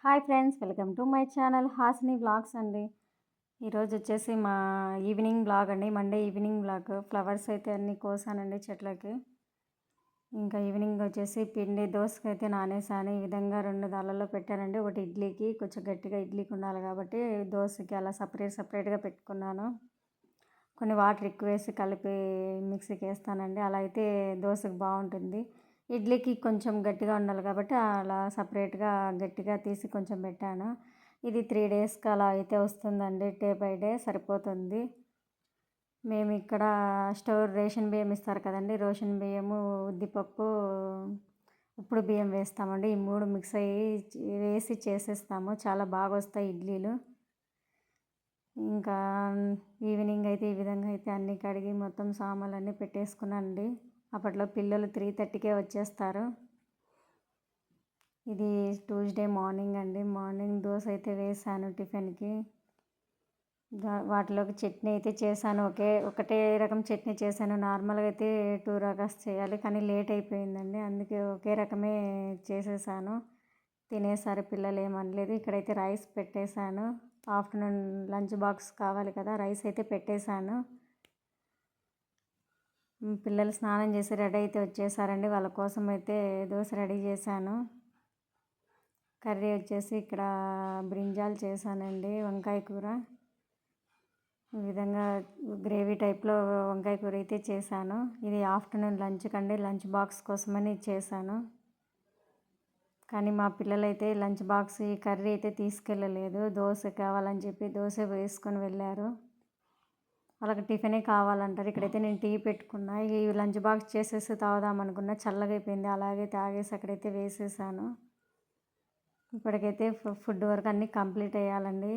Hi friends, welcome to my channel Hasini vlogs అండి. ఈరోజు వచ్చేసి మా ఈవినింగ్ వ్లాగ్ అండి, మండే ఈవినింగ్ వ్లాగ్. ఫ్లవర్స్ అయితే అన్నీ కోసానండి చెట్లకి. ఇంకా ఈవినింగ్ వచ్చేసి పిండి దోశకి అయితే నానేసాను. ఈ విధంగా 2 దాళ్ళల్లో పెట్టానండి. ఒకటి ఇడ్లీకి, కొంచెం గట్టిగా ఇడ్లీకి ఉండాలి కాబట్టి దోశకి అలా సపరేట్గా పెట్టుకున్నాను. కొన్ని వాటర్ ఎక్కువ వేసి కలిపి మిక్సీకి వేస్తానండి. అలా అయితే దోశకి బాగుంటుంది. ఇడ్లీకి కొంచెం గట్టిగా ఉండాలి కాబట్టి అలా సపరేట్గా గట్టిగా తీసి కొంచెం పెట్టాను. ఇది 3 డేస్కి అలా అయితే వస్తుందండి. డే బై డే సరిపోతుంది. మేము ఇక్కడ రేషన్ బియ్యం ఇస్తారు కదండి, రేషన్ బియ్యము, ఉద్దిపప్పు, ఉప్పుడు బియ్యం వేస్తామండి. ఈ 3 మిక్స్ వేసి చేసేస్తాము. చాలా బాగా వస్తాయి ఇడ్లీలు. ఇంకా ఈవినింగ్ అయితే ఈ విధంగా అయితే అన్నీ కడిగి మొత్తం సామాన్లన్నీ పెట్టేసుకున్నానండి. అప్పట్లో పిల్లలు 3:30కే వచ్చేస్తారు. ఇది ట్యూస్డే మార్నింగ్ అండి. మార్నింగ్ దోశ అయితే వేసాను టిఫిన్కి. వాటిలోకి చట్నీ అయితే చేశాను. ఒకటే రకం చట్నీ చేశాను. నార్మల్గా అయితే 2 రకాస్ చేయాలి, కానీ లేట్ అయిపోయిందండి. అందుకే ఒకే రకమే చేసేసాను. తినేసారు, పిల్లలు ఏమనలేదు. ఇక్కడైతే రైస్ పెట్టేశాను. ఆఫ్టర్నూన్ లంచ్ బాక్స్ కావాలి కదా, రైస్ అయితే పెట్టేశాను. పిల్లలు స్నానం చేసి రెడీ అయితే వచ్చేసారండి. వాళ్ళ కోసం అయితే దోశ రెడీ చేశాను. కర్రీ వచ్చేసి ఇక్కడ బ్రింజాల్ చేశానండి, వంకాయ కూర. ఈ విధంగా గ్రేవీ టైప్లో వంకాయ కూర అయితే చేశాను. ఇది ఆఫ్టర్నూన్ లంచ్ కండి, లంచ్ బాక్స్ కోసమని చేశాను. కానీ మా పిల్లలైతే లంచ్ బాక్స్ ఈ కర్రీ అయితే తీసుకెళ్ళలేదు. దోశ కావాలని చెప్పి దోశ వేసుకొని వెళ్ళారు. వాళ్ళకి టిఫినే కావాలంటారు. ఇక్కడైతే నేను టీ పెట్టుకున్నా. ఈ లంచ్ బాక్స్ చేసేసి తాగుదాం అనుకున్నా, చల్లగా అయిపోయింది. అలాగే తాగేసి అక్కడైతే వేసేసాను. ఇప్పటికైతే ఫుడ్ వర్క్ అన్నీ కంప్లీట్ అయ్యాలండి.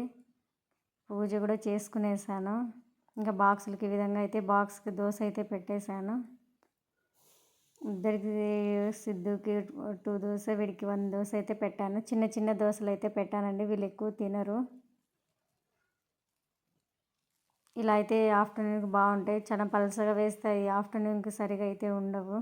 పూజ కూడా చేసుకునేసాను. ఇంకా బాక్సులకి ఈ విధంగా అయితే బాక్స్కి దోశ అయితే పెట్టేశాను. ఇద్దరికి, సిద్ధుకి 2 దోశ, వీడికి 1 దోశ అయితే పెట్టాను. చిన్న చిన్న దోశలు అయితే పెట్టానండి, వీళ్ళు ఎక్కువ తినరు. ఇలా అయితే ఆఫ్టర్నూన్కి బాగుంటాయి. చాలా పలసగా వేస్తాయి, ఆఫ్టర్నూన్కి సరిగా అయితే ఉండవు.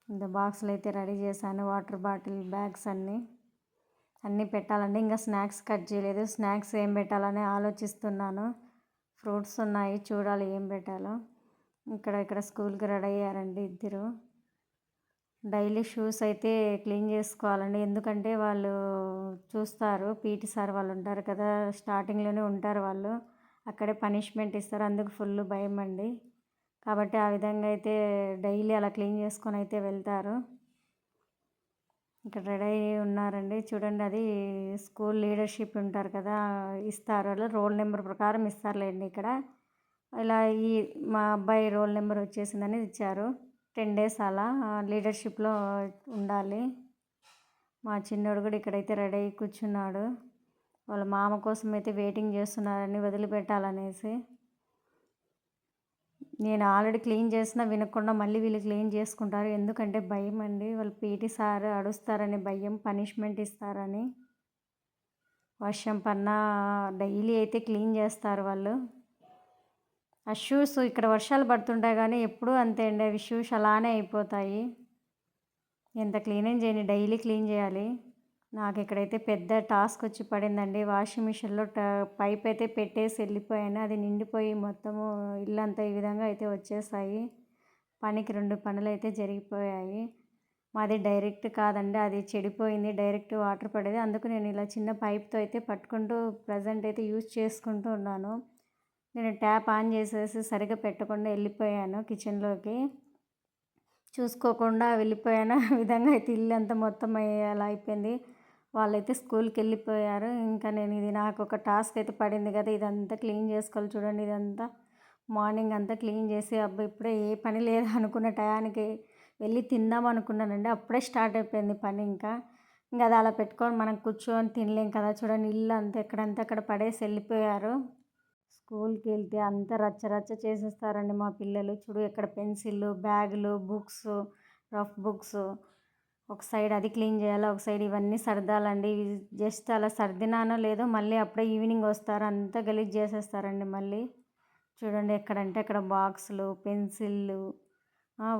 ఇంకా బాక్సులు అయితే రెడీ చేశాను. వాటర్ బాటిల్, బ్యాగ్స్ అన్నీ పెట్టాలండి. ఇంకా స్నాక్స్ కట్ చేయలేదు. స్నాక్స్ ఏం పెట్టాలని ఆలోచిస్తున్నాను. ఫ్రూట్స్ ఉన్నాయి, చూడాలి ఏం పెట్టాలో. ఇక్కడ స్కూల్కి రెడీ అయ్యారండి ఇద్దరు. డైలీ షూస్ అయితే క్లీన్ చేసుకోవాలండి. ఎందుకంటే వాళ్ళు చూస్తారు, పీటీ సార్ వాళ్ళు ఉంటారు కదా, స్టార్టింగ్లోనే ఉంటారు వాళ్ళు. అక్కడే పనిష్మెంట్ ఇస్తారు, అందుకు ఫుల్ భయం అండి. కాబట్టి ఆ విధంగా అయితే డైలీ అలా క్లీన్ చేసుకొని అయితే వెళ్తారు. ఇక్కడ రెడీ అయ్యి ఉన్నారండి. చూడండి, అది స్కూల్ లీడర్షిప్ ఉంటారు కదా, ఇస్తారు. వాళ్ళు రోల్ నెంబర్ ప్రకారం ఇస్తారులేండి. ఇక్కడ ఇలా మా అబ్బాయి రోల్ నెంబర్ వచ్చేసిందని ఇచ్చారు. 10 డేస్ అలా లీడర్షిప్లో ఉండాలి. మా చిన్నోడు కూడా ఇక్కడైతే రెడీ అయ్యి కూర్చున్నాడు. వాళ్ళ మామ కోసం అయితే వెయిటింగ్ చేస్తున్నారని, వదిలిపెట్టాలనేసి. నేను ఆల్రెడీ క్లీన్ చేసినా వినకుండా మళ్ళీ వీళ్ళు క్లీన్ చేసుకుంటారు. ఎందుకంటే భయం అండి, వాళ్ళు పీటీ సార్ అడుస్తారని భయం, పనిష్మెంట్ ఇస్తారని. వర్షం పడినా డైలీ అయితే క్లీన్ చేస్తారు వాళ్ళు. ఆ షూస్ ఇక్కడ వర్షాలు పడుతుంటాయి కానీ ఎప్పుడూ అంతే అండి, అవి షూస్ అలానే అయిపోతాయి. ఎంత క్లీన్ చేయని, డైలీ క్లీన్ చేయాలి. నాకు ఇక్కడైతే పెద్ద టాస్క్ వచ్చి పడిందండి. వాషింగ్ మిషన్లో పైప్ అయితే పెట్టేసి వెళ్ళిపోయాను. అది నిండిపోయి మొత్తము ఇల్లంతా ఈ విధంగా అయితే వచ్చేసాయి. పనికి 2 పనులు అయితే జరిగిపోయాయి. మాది డైరెక్ట్ కాదండి, అది చెడిపోయింది. డైరెక్ట్ వాటర్ పడేది. అందుకు నేను ఇలా చిన్న పైప్తో అయితే పట్టుకుంటూ ప్రజెంట్ అయితే యూజ్ చేసుకుంటూ ఉన్నాను. నేను ట్యాప్ ఆన్ చేసేసి సరిగ్గా పెట్టకుండా వెళ్ళిపోయాను కిచెన్లోకి. చూసుకోకుండా వెళ్ళిపోయాను. ఆ విధంగా అయితే ఇల్లంతా మొత్తం అలా అయిపోయింది. వాళ్ళైతే స్కూల్కి వెళ్ళిపోయారు. ఇంకా ఇది నాకు ఒక టాస్క్ అయితే పడింది కదా, ఇదంతా క్లీన్ చేసుకోవాలి. చూడండి, ఇదంతా మార్నింగ్ అంతా క్లీన్ చేసి, ఇప్పుడే ఏ పని లేదు అనుకున్న టయానికి వెళ్ళి తిందాం అనుకున్నానండి. అప్పుడే స్టార్ట్ అయిపోయింది పని. ఇంకా అది అలా పెట్టుకొని మనం కూర్చొని తినలేం కదా. చూడండి, ఇల్లు అంతా ఎక్కడంతా అక్కడ పడేసి వెళ్ళిపోయారు. స్కూల్కి వెళ్తే అంతా రచ్చ చేసేస్తారండి మా పిల్లలు. చూడు, ఎక్కడ పెన్సిళ్ళు, బ్యాగులు, బుక్స్, రఫ్ బుక్స్, ఒక సైడ్ అది క్లీన్ చేయాలి, ఒక సైడ్ ఇవన్నీ సర్దాలండి. జస్ట్ అలా సర్దినానో లేదో మళ్ళీ అప్పుడే ఈవినింగ్ వస్తారు, అంతా గలీజ్ చేసేస్తారండి మళ్ళీ. చూడండి, ఎక్కడంటే అక్కడ బాక్సులు, పెన్సిళ్ళు,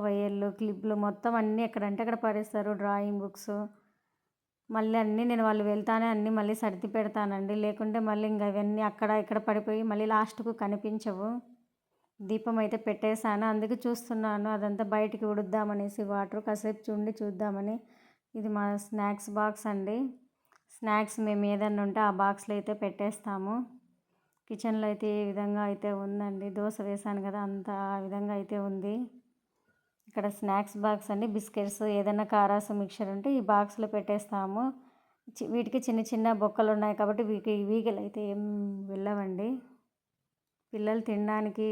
వైర్లు, క్లిప్లు మొత్తం అన్నీ ఎక్కడంటే అక్కడ పడేస్తారు. డ్రాయింగ్ బుక్స్ మళ్ళీ అన్నీ నేను వాళ్ళు వెళ్తానే అన్నీ మళ్ళీ సర్ది పెడతానండి. లేకుంటే మళ్ళీ ఇంక అవన్నీ అక్కడ ఇక్కడ పడిపోయి మళ్ళీ లాస్ట్‌కు కనిపించవు. దీపం అయితే పెట్టేశాను. అందుకే చూస్తున్నాను అదంతా బయటికి ఉడుద్దామనేసి వాటర్ కాసేపు చూద్దామని. ఇది మా స్నాక్స్ బాక్స్ అండి. స్నాక్స్ మేము ఏదన్నా ఉంటే ఆ బాక్స్‌లో అయితే పెట్టేస్తాము. కిచెన్‌లో అయితే ఈ విధంగా అయితే ఉందండి. దోస వేశాను కదా! అంతా ఆ విధంగా అయితే ఉంది. ఇక్కడ స్నాక్స్ బాక్స్ అండి. బిస్కెట్స్ ఏదైనా కారాసు మిక్చర్ ఉంటే ఈ బాక్స్‌లో పెట్టేస్తాము. వీటికి చిన్న చిన్న బొక్కలు ఉన్నాయి కాబట్టి ఈగలు అయితే ఏం వెళ్ళవండి. పిల్లలు తినడానికి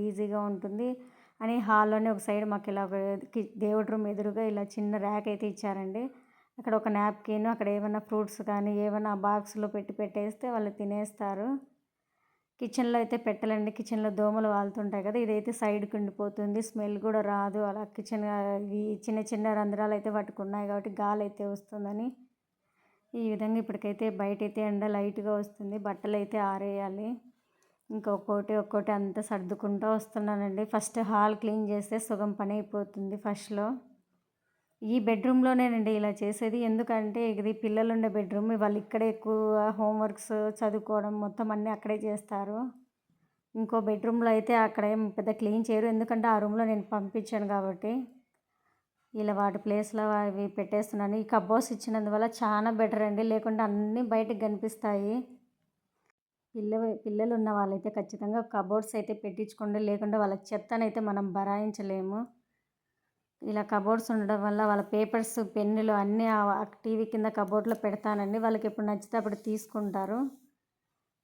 ఈజీగా ఉంటుంది అని హాల్లోనే ఒక సైడ్ మాకు ఇలా ఒక దేవుడి రూమ్ ఎదురుగా ఇలా చిన్న ర్యాక్ అయితే ఇచ్చారండి. అక్కడ ఒక నాప్కిన్ అక్కడ ఏమన్నా ఫ్రూట్స్ కానీ ఏమన్నా బాక్స్లో పెట్టేస్తే వాళ్ళు తినేస్తారు. కిచెన్లో అయితే పెట్టలేండి. కిచెన్లో దోమలు వాలుతుంటాయి కదా! ఇదైతే సైడ్కి ఉండిపోతుంది. స్మెల్ కూడా రాదు. అలా కిచెన్ ఇవి చిన్న చిన్న రంధ్రాలు అయితే వాటికి ఉన్నాయి కాబట్టి గాలి అయితే వస్తుందని ఈ విధంగా ఇప్పటికైతే బయటైతే ఎండ లైట్గా వస్తుంది. బట్టలు అయితే ఆరేయాలి. ఇంకా ఒక్కోటి అంతా సర్దుకుంటూ వస్తున్నానండి. ఫస్ట్ హాల్ క్లీన్ చేస్తే సగం పని అయిపోతుంది ఫస్ట్‌లో. ఈ బెడ్రూమ్‌లోనేనండి ఇలా చేసేది. ఎందుకంటే ఇది పిల్లలుండే బెడ్రూమ్. వాళ్ళు ఇక్కడే ఎక్కువ హోంవర్క్స్ చదువుకోవడం మొత్తం అన్నీ అక్కడే చేస్తారు. ఇంకో బెడ్రూమ్‌లో అయితే అక్కడ ఏం పెద్ద క్లీన్ చేయరు. ఎందుకంటే ఆ రూమ్‌లో నేను పంపించాను కాబట్టి. ఇలా వాటి ప్లేస్‌లో అవి పెట్టేస్తున్నాను. ఈ కబోర్డ్స్ ఇచ్చినందువల్ల చాలా బెటర్ అండి. లేకుంటే అన్నీ బయటకి కనిపిస్తాయి. పిల్లలు ఉన్న వాళ్ళైతే ఖచ్చితంగా కబోర్డ్స్ అయితే పెట్టించుకోండి. లేకుంటే వాళ్ళ చెత్తనైతే మనం భరాయించలేము. ఇలా కబోర్డ్స్ ఉండడం వల్ల వాళ్ళ పేపర్స్, పెన్నులు అన్నీ టీవీ కింద కబోర్డ్‌లో పెడతానండి. వాళ్ళకి ఎప్పుడు నచ్చితే అప్పుడు తీసుకుంటారు.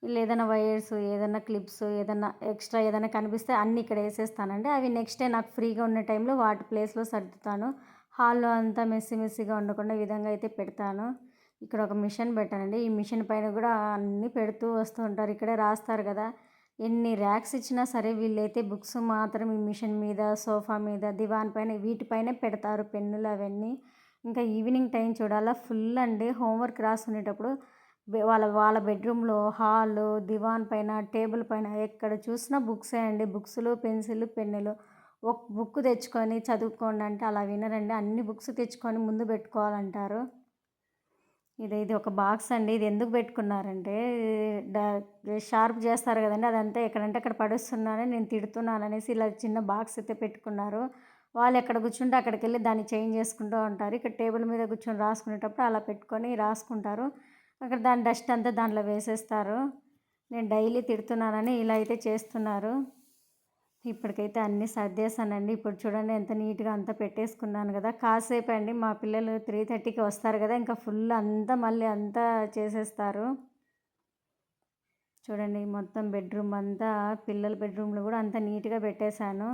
ఏదైనా వైర్స్, ఏదైనా క్లిప్స్, ఏదన్నా ఎక్స్ట్రా ఏదైనా కనిపిస్తే అన్నీ ఇక్కడ ఏసేస్తానండి. అవి నెక్స్ట్ డే నాకు ఫ్రీగా ఉన్న టైంలో వాటి ప్లేస్‌లో సర్దుతాను. హాల్‌లో అంతా మెస్సీగా ఉండకుండా ఈ విధంగా అయితే పెడతాను. ఇక్కడ ఒక మిషన్ పెట్టానండి. ఈ మిషన్ పైన కూడా అన్నీ పెడుతూ వస్తూ ఉంటారు. ఇక్కడే రాస్తారు కదా! ఎన్ని ర్యాక్స్ ఇచ్చినా సరే వీళ్ళైతే బుక్స్ మాత్రం ఈ మిషన్ మీద, సోఫా మీద, దివాన్ పైన వీటిపైనే పెడతారు పెన్నులు అవన్నీ. ఇంకా ఈవినింగ్ టైం చూడాలా ఫుల్ అండి. హోంవర్క్ రాసుకునేటప్పుడు వాళ్ళ బెడ్రూమ్‌లో, హాలు, దివాన్ పైన, టేబుల్ పైన ఎక్కడ చూసినా బుక్సే అండి. బుక్స్‌లు, పెన్సిళ్ళు, పెన్నులు. ఒక బుక్ తెచ్చుకొని చదువుకోండి అంటే అలా వినరండి. అన్ని బుక్స్ తెచ్చుకొని ముందు పెట్టుకోవాలంటారు. ఇది ఒక బాక్స్ అండి. ఇది ఎందుకు పెట్టుకున్నారంటే డ షార్ప్ చేస్తారు కదండీ! అదంతా ఎక్కడంటే అక్కడ పడేస్తున్నానని నేను తిడుతున్నాననేసి ఇలా చిన్న బాక్స్ అయితే పెట్టుకున్నారు. వాళ్ళు ఎక్కడ కూర్చుంటే అక్కడికెళ్ళి దాన్ని చేంజ్ చేసుకుంటూ ఉంటారు. ఇక్కడ టేబుల్ మీద కూర్చొని రాసుకునేటప్పుడు అలా పెట్టుకొని రాసుకుంటారు. అక్కడ దాని డస్ట్ అంతా దాంట్లో వేసేస్తారు. నేను డైలీ తిడుతున్నానని ఇలా అయితే చేస్తున్నారు. ఇప్పటికైతే అన్నీ సర్దేశానండి. ఇప్పుడు చూడండి ఎంత నీట్‌గా అంతా పెట్టేసుకున్నాను కదా! కాసేపే అండి మా పిల్లలు 3:30కి వస్తారు కదా! ఇంకా ఫుల్ అంతా మళ్ళీ అంతా చేసేస్తారు. చూడండి మొత్తం బెడ్రూమ్ అంతా పిల్లల బెడ్రూమ్‌లో కూడా అంతా నీట్‌గా పెట్టేశాను.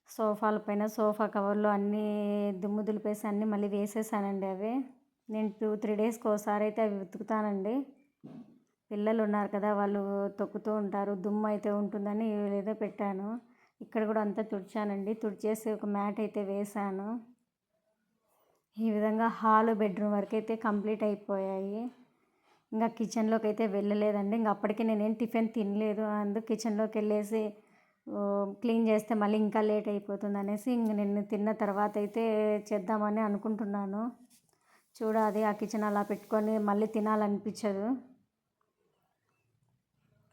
సోఫాల పైన సోఫా కవర్లు అన్నీ దుమ్ము దులిపేసి అన్నీ మళ్ళీ వేసేసానండి అవి. నేను 2, 3 డేస్‌కి ఓసారి అయితే అవి ఉతుకుతానండి. పిల్లలు ఉన్నారు కదా! వాళ్ళు తొక్కుతూ ఉంటారు. దుమ్ము అయితే ఉంటుందని ఏదో పెట్టాను. ఇక్కడ కూడా అంతా తుడిచానండి. తుడిచేసి ఒక మ్యాట్ అయితే వేశాను. ఈ విధంగా హాలు, బెడ్రూమ్ వరకైతే కంప్లీట్ అయిపోయాయి. ఇంకా కిచెన్‌లోకి అయితే వెళ్ళలేదండి. ఇంక అప్పటికి నేనేం టిఫిన్ తినలేదు. అందుకు కిచెన్‌లోకి వెళ్ళేసి క్లీన్ చేస్తే మళ్ళీ ఇంకా లేట్ అయిపోతుందనేసి ఇంక నేను తిన్న తర్వాత అయితే చేద్దామని అనుకుంటున్నాను. చూడాలి ఆ కిచెన్ అలా పెట్టుకొని మళ్ళీ తినాలనిపించదు.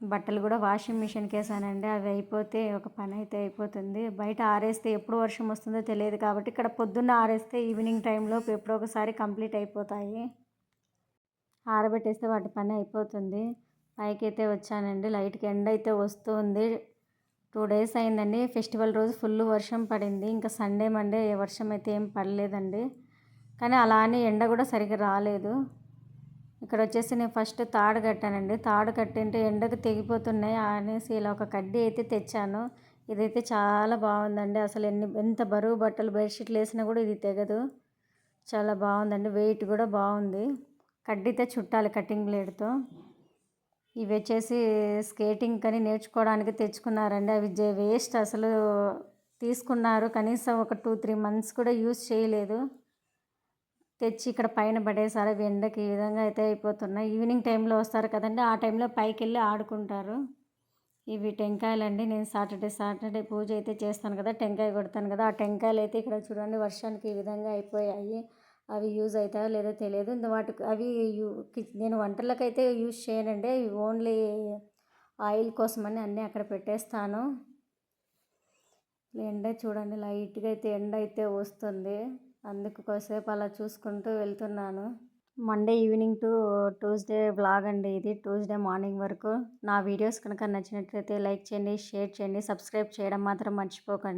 బట్టలు కూడా వాషింగ్ మిషన్‌కి వేసానండి. అవి అయిపోతే ఒక పని అయితే అయిపోతుంది. బయట ఆరేస్తే ఎప్పుడు వర్షం వస్తుందో తెలియదు కాబట్టి ఇక్కడ పొద్దున్న ఆరేస్తే ఈవినింగ్ టైంలోపు ఎప్పుడో ఒకసారి కంప్లీట్ అయిపోతాయి. ఆరబెట్టేస్తే వాటి పని అయిపోతుంది. పైకైతే వచ్చానండి. లైట్‌గా ఎండ అయితే వస్తుంది. 2 డేస్ అయిందండి. ఫెస్టివల్ రోజు ఫుల్ వర్షం పడింది. ఇంకా సండే, మండే వర్షం అయితే ఏం పడలేదండి. కానీ అలా అని ఎండ కూడా సరిగ్గా రాలేదు. ఇక్కడ వచ్చేసి నేను ఫస్ట్ తాడు కట్టానండి. తాడు కట్టింటే ఎండకు తెగిపోతున్నాయి అనేసి ఇలా ఒక కడ్డీ అయితే తెచ్చాను. ఇదైతే చాలా బాగుందండి. అసలు ఎంత బరువు బట్టలు బెడ్షీట్లు వేసినా కూడా ఇది తెగదు. చాలా బాగుందండి. వెయిట్ కూడా బాగుంది. కడ్డీతో చుట్టాలి కటింగ్ బ్లేడ్తో. ఇవి వచ్చేసి స్కేటింగ్ అని నేర్చుకోవడానికి తెచ్చుకున్నారండి. అవి వేస్ట్ అసలు తీసుకున్నారు. కనీసం ఒక 2, 3 మంత్స్ కూడా యూజ్ చేయలేదు. తెచ్చి ఇక్కడ పైన పడేసారు. అవి ఎండకి ఈ విధంగా అయితే అయిపోతున్నాయి. ఈవినింగ్ టైంలో వస్తారు కదండి! ఆ టైంలో పైకెళ్ళి ఆడుకుంటారు. ఇవి టెంకాయలండి. నేను సాటర్డే పూజ అయితే చేస్తాను కదా! టెంకాయ కొడతాను కదా! ఆ టెంకాయలు అయితే ఇక్కడ చూడండి వర్షానికి ఈ విధంగా అయిపోయాయి. అవి యూజ్ అవుతాయో లేదో తెలియదు. వాటికి అవి నేను వంటలకైతే యూజ్ చేయనండి. ఓన్లీ ఆయిల్ కోసమని అన్నీ అక్కడ పెట్టేస్తాను. ఎండ చూడండి, లైట్గా అయితే ఎండ అయితే వస్తుంది. అందుకు కాసేపు అలా చూసుకుంటూ వెళ్తున్నాను. Monday evening to Tuesday vlog అండి ఇది. ట్యూస్డే మార్నింగ్ వరకు. నా వీడియోస్ కనుక నచ్చినట్లయితే లైక్ చేయండి, షేర్ చేయండి, సబ్స్క్రైబ్ చేయడం మాత్రం మర్చిపోకండి.